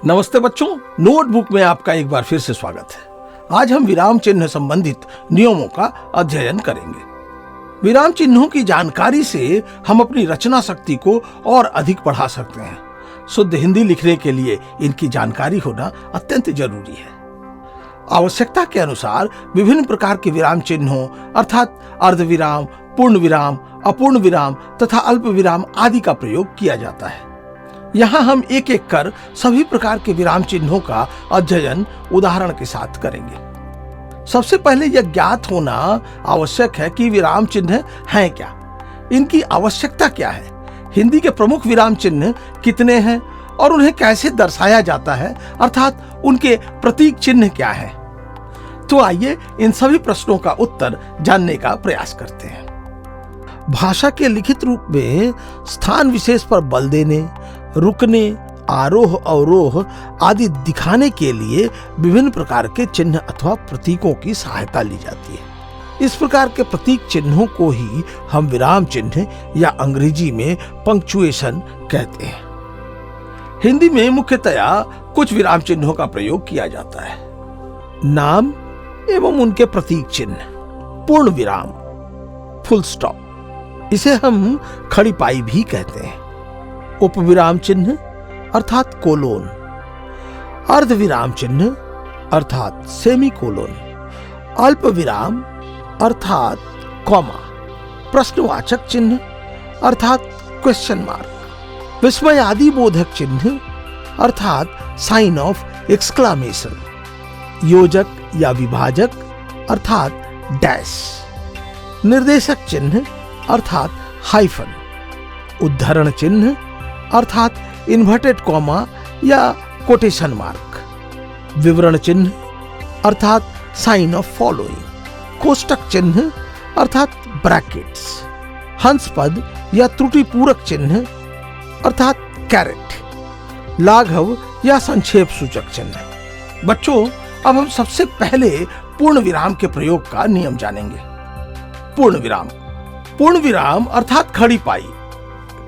नमस्ते बच्चों, नोटबुक में आपका एक बार फिर से स्वागत है। आज हम विराम चिन्ह संबंधित नियमों का अध्ययन करेंगे। विराम चिन्हों की जानकारी से हम अपनी रचना शक्ति को और अधिक बढ़ा सकते हैं। शुद्ध हिंदी लिखने के लिए इनकी जानकारी होना अत्यंत जरूरी है। आवश्यकता के अनुसार विभिन्न प्रकार के विराम चिन्हों अर्थात अर्धविराम, पूर्ण विराम, अपूर्ण विराम तथा अल्प विराम आदि का प्रयोग किया जाता है। यहाँ हम एक एक कर सभी प्रकार के विराम चिन्हों का अध्ययन उदाहरण के साथ करेंगे। सबसे पहले यह ज्ञात होना आवश्यक है कि विराम चिन्ह हैं क्या, इनकी आवश्यकता क्या है, हिंदी के प्रमुख विराम चिन्ह कितने हैं और उन्हें कैसे दर्शाया जाता है, अर्थात उनके प्रतीक चिन्ह क्या है। तो आइए इन सभी प्रश्नों का उत्तर जानने का प्रयास करते हैं। भाषा के लिखित रूप में स्थान विशेष पर बल देने, रुकने, आरोह अवरोह आदि दिखाने के लिए विभिन्न प्रकार के चिन्ह अथवा प्रतीकों की सहायता ली जाती है। इस प्रकार के प्रतीक चिन्हों को ही हम विराम चिन्ह या अंग्रेजी में पंक्चुएशन कहते हैं। हिंदी में मुख्यतया कुछ विराम चिन्हों का प्रयोग किया जाता है। नाम एवं उनके प्रतीक चिन्ह, पूर्ण विराम, फुल स्टॉप, इसे हम खड़ी पाई भी कहते हैं। उपविराम चिन्ह अर्थात कोलोन, अर्धविराम चिन्ह अर्थात सेमी कोलोन, अल्प विराम अर्थात कॉमा, प्रश्नवाचक चिन्ह अर्थात क्वेश्चन मार्क, विस्मय आदि बोधक चिन्ह अर्थात साइन ऑफ एक्सक्लामेशन, योजक या विभाजक अर्थात डैश, निर्देशक चिन्ह अर्थात हाइफन, उद्धरण चिन्ह अर्थात इन्वर्टेड कॉमा या कोटेशन मार्क, विवरण चिन्ह अर्थात साइन ऑफ फॉलोइंग, कोष्टक चिन्ह अर्थात ब्रैकेट्स, हंस पद या त्रुटि पूरक चिन्ह अर्थात कैरेट, लाघव या संक्षेप सूचक चिन्ह। बच्चों, अब हम सबसे पहले पूर्ण विराम के प्रयोग का नियम जानेंगे। पूर्ण विराम, पूर्ण विराम अर्थात खड़ी पाई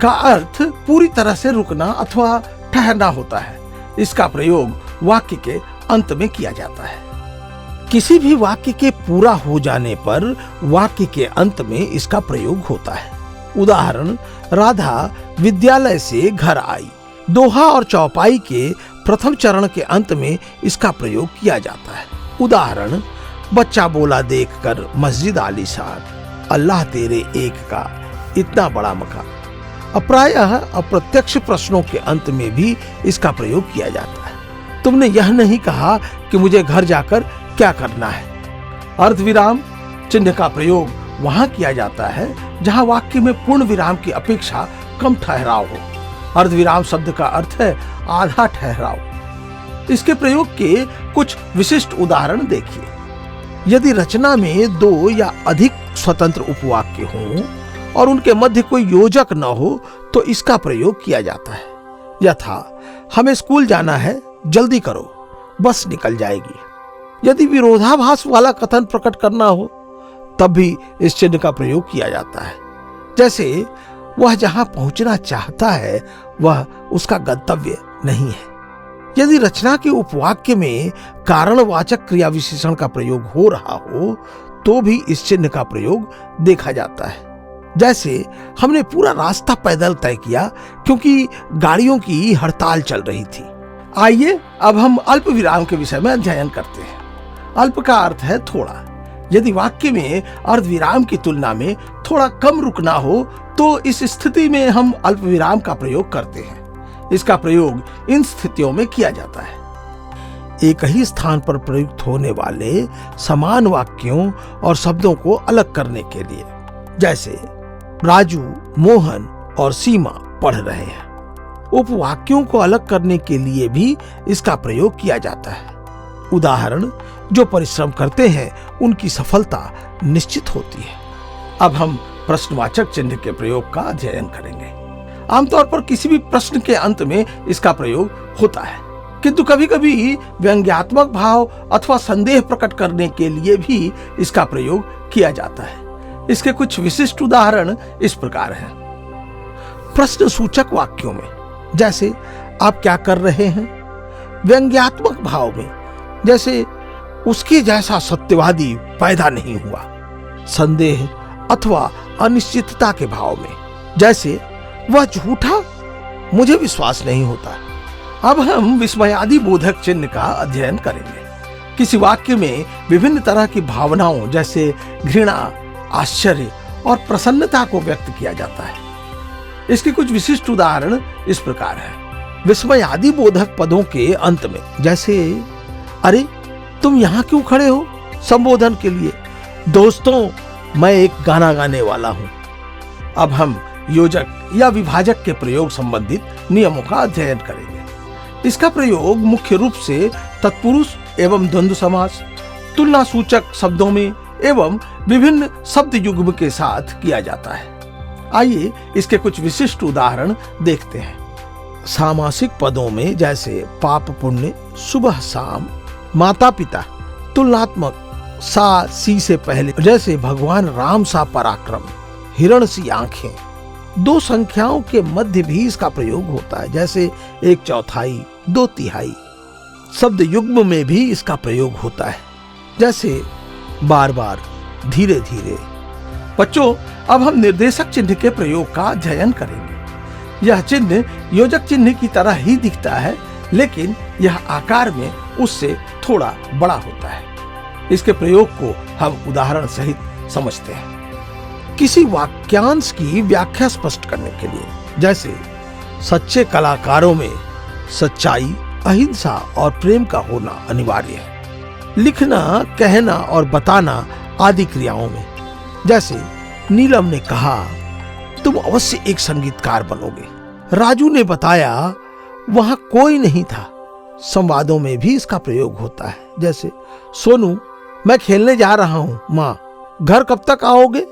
का अर्थ पूरी तरह से रुकना अथवा ठहरना होता है। इसका प्रयोग वाक्य के अंत में किया जाता है। किसी भी वाक्य के पूरा हो जाने पर वाक्य के अंत में इसका प्रयोग होता है। उदाहरण, राधा विद्यालय से घर आई। दोहा और चौपाई के प्रथम चरण के अंत में इसका प्रयोग किया जाता है। उदाहरण, बच्चा बोला देखकर मस्जिद आलीशान, अल्लाह तेरे एक का इतना बड़ा मकान। प्रायः अप्रत्यक्ष प्रश्नों के अंत में भी इसका प्रयोग किया जाता है। तुमने यह नहीं कहा कि मुझे घर जाकर क्या करना है। अर्धविराम चिन्ह का प्रयोग वहां किया जाता है जहां वाक्य में पूर्ण विराम की अपेक्षा कम ठहराव हो। अर्धविराम शब्द का अर्थ है आधा ठहराव। इसके प्रयोग के कुछ विशिष्ट उदाहरण देखिए। यदि रचना में दो या अधिक स्वतंत्र उपवाक्य हों और उनके मध्य कोई योजक न हो तो इसका प्रयोग किया जाता है। यथा, हमें स्कूल जाना है, जल्दी करो, बस निकल जाएगी। यदि विरोधाभास वाला कथन प्रकट करना हो तब भी इस चिन्ह का प्रयोग किया जाता है। जैसे, वह जहां पहुंचना चाहता है वह उसका गंतव्य नहीं है। यदि रचना के उपवाक्य में कारणवाचक क्रिया विशेषण का प्रयोग हो रहा हो तो भी इस चिन्ह का प्रयोग देखा जाता है। जैसे, हमने पूरा रास्ता पैदल तय किया क्योंकि गाड़ियों की हड़ताल चल रही थी। आइए अब हम अल्प विराम के विषय में अध्ययन करते हैं। अल्प का अर्थ है थोड़ा। यदि वाक्य में अर्धविराम की तुलना में थोड़ा कम रुकना हो तो इस स्थिति में हम अल्प विराम का प्रयोग करते हैं। इसका प्रयोग इन स्थितियों में किया जाता है। एक ही स्थान पर प्रयुक्त होने वाले समान वाक्यों और शब्दों को अलग करने के लिए। जैसे, राजू, मोहन और सीमा पढ़ रहे हैं। उपवाक्यों को अलग करने के लिए भी इसका प्रयोग किया जाता है। उदाहरण, जो परिश्रम करते हैं उनकी सफलता निश्चित होती है। अब हम प्रश्नवाचक चिन्ह के प्रयोग का अध्ययन करेंगे। आमतौर पर किसी भी प्रश्न के अंत में इसका प्रयोग होता है, किंतु कभी कभी व्यंग्यात्मक भाव अथवा संदेह प्रकट करने के लिए भी इसका प्रयोग किया जाता है। इसके कुछ विशिष्ट उदाहरण इस प्रकार हैं। प्रश्न सूचक वाक्यों में, जैसे, आप क्या कर रहे हैं, व्यंग्यात्मक भाव में, जैसे उसके जैसा सत्यवादी पैदा नहीं हुआ। संदेह अथवा अनिश्चितता के भाव में, जैसे वह झूठा, मुझे विश्वास नहीं होता। अब हम विस्मयादि बोधक चिन्ह का अध्ययन करेंगे। किसी वाक्य में विभिन्न तरह की भावनाओं जैसे घृणा, आश्चर्य और प्रसन्नता को व्यक्त किया जाता है। इसके कुछ विशिष्ट उदाहरण इस प्रकार हैं। विस्मयादि बोधक पदों के अंत में, जैसे अरे तुम यहाँ क्यों खड़े हो, संबोधन के लिए, दोस्तों मैं एक गाना गाने वाला हूं। अब हम योजक या विभाजक के प्रयोग संबंधित नियमों का अध्ययन करेंगे। इसका प्रयोग मुख्य रूप से तत्पुरुष एवं द्वंद्व समास, तुलना सूचक शब्दों में एवं विभिन्न शब्द युग्म के साथ किया जाता है। आइए इसके कुछ विशिष्ट उदाहरण देखते हैं। सामासिक पदों में, जैसे पाप पुण्य, सुबह शाम, माता पिता, तुलनात्मक सा सी से पहले, जैसे भगवान राम सा पराक्रम, हिरण सी आंखें। दो संख्याओं के मध्य भी इसका प्रयोग होता है, जैसे 1/4, 2/3। शब्द युग्म में भी इसका प्रयोग होता है, जैसे बार बार, धीरे धीरे। बच्चों, अब हम निर्देशक चिन्ह के प्रयोग का अध्ययन करेंगे। यह चिन्ह योजक चिन्ह की तरह ही दिखता है, लेकिन यह आकार में उससे थोड़ा बड़ा होता है। इसके प्रयोग को हम उदाहरण सहित समझते हैं। किसी वाक्यांश की व्याख्या स्पष्ट करने के लिए, जैसे सच्चे कलाकारों में सच्चाई, अहिंसा और प्रेम का होना अनिवार्य है। लिखना, कहना और बताना आदि क्रियाओं में, जैसे नीलम ने कहा तुम अवश्य एक संगीतकार बनोगे, राजू ने बताया वहां कोई नहीं था। संवादों में भी इसका प्रयोग होता है, जैसे सोनू मैं खेलने जा रहा हूं, माँ घर कब तक आओगे।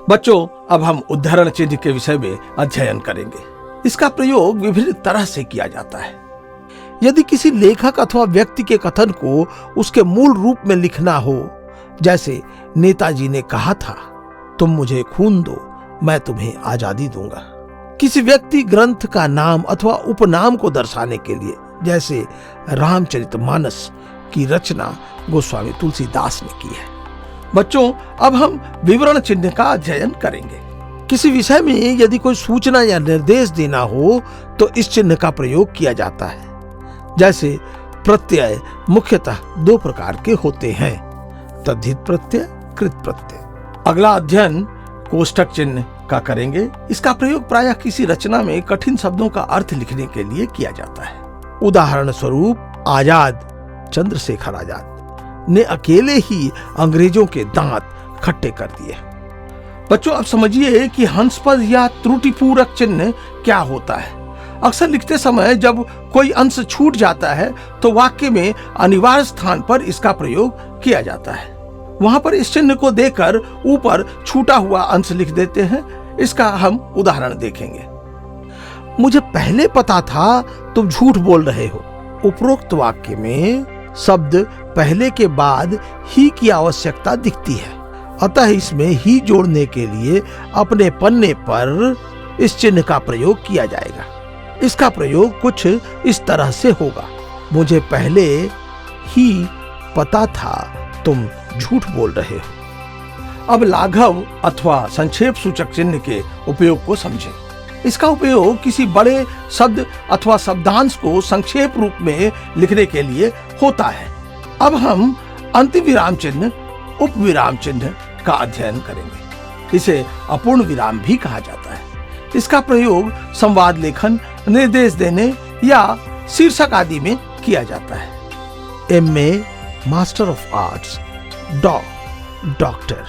बच्चों, अब हम उद्धरण चिन्ह के विषय में अध्ययन करेंगे। इसका प्रयोग विभिन्न तरह से किया जाता है। यदि किसी लेखक अथवा व्यक्ति के कथन को उसके मूल रूप में लिखना हो, जैसे नेताजी ने कहा था तुम मुझे खून दो, मैं तुम्हें आजादी दूंगा। किसी व्यक्ति ग्रंथ का नाम अथवा उपनाम को दर्शाने के लिए, जैसे रामचरितमानस की रचना गोस्वामी तुलसीदास ने की है। बच्चों, अब हम विवरण चिन्ह का अध्ययन करेंगे। किसी विषय में यदि कोई सूचना या निर्देश देना हो तो इस चिन्ह का प्रयोग किया जाता है। जैसे प्रत्यय मुख्यतः दो प्रकार के होते हैं, तद्धित प्रत्यय, कृत प्रत्यय। अगला अध्ययन कोष्ठक चिन्ह का करेंगे। इसका प्रयोग प्रायः किसी रचना में कठिन शब्दों का अर्थ लिखने के लिए किया जाता है। उदाहरण स्वरूप आजाद, चंद्रशेखर आजाद ने अकेले ही अंग्रेजों के दांत खट्टे कर दिए। बच्चों, अब समझिए कि हंसपद या त्रुटिपूरक चिन्ह क्या होता है। अक्सर लिखते समय जब कोई अंश छूट जाता है तो वाक्य में अनिवार्य स्थान पर इसका प्रयोग किया जाता है। वहां पर इस चिन्ह को देकर ऊपर छूटा हुआ अंश लिख देते हैं। इसका हम उदाहरण देखेंगे। मुझे पहले पता था तुम झूठ बोल रहे हो। उपरोक्त वाक्य में शब्द पहले के बाद ही की आवश्यकता दिखती है, अतः इसमें ही जोड़ने के लिए अपने पन्ने पर इस चिन्ह का प्रयोग किया जाएगा। इसका प्रयोग कुछ इस तरह से होगा, मुझे पहले ही पता था तुम झूठ बोल रहे हो। अब लाघव अथवा संक्षेप सूचक चिन्ह के उपयोग को समझें। इसका उपयोग किसी बड़े शब्द अथवा शब्दांश को संक्षेप रूप में लिखने के लिए होता है। अब हम अंतिम विराम चिन्ह, उप विराम चिन्ह का अध्ययन करेंगे। इसे अपूर्ण विराम भी कहा जाता है। इसका प्रयोग संवाद लेखन, निर्देश देने या शीर्षक आदि में किया जाता है। MA master of arts, doctor,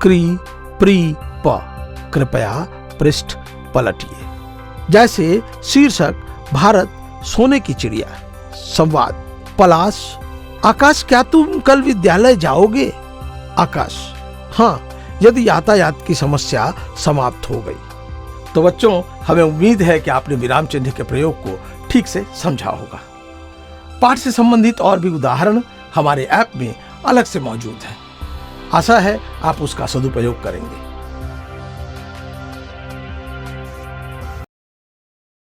क्री प्री प कृपया पृष्ठ पलटिए। जैसे शीर्षक भारत सोने की चिड़िया, संवाद पलाश, आकाश क्या तुम कल विद्यालय जाओगे। आकाश हाँ, यदि यातायात की समस्या समाप्त हो गई। तो बच्चों, हमें उम्मीद है कि आपने विराम चिन्ह के प्रयोग को ठीक से समझा होगा। पाठ से संबंधित और भी उदाहरण हमारे ऐप में अलग से मौजूद हैं। आशा है आप उसका सदुपयोग करेंगे।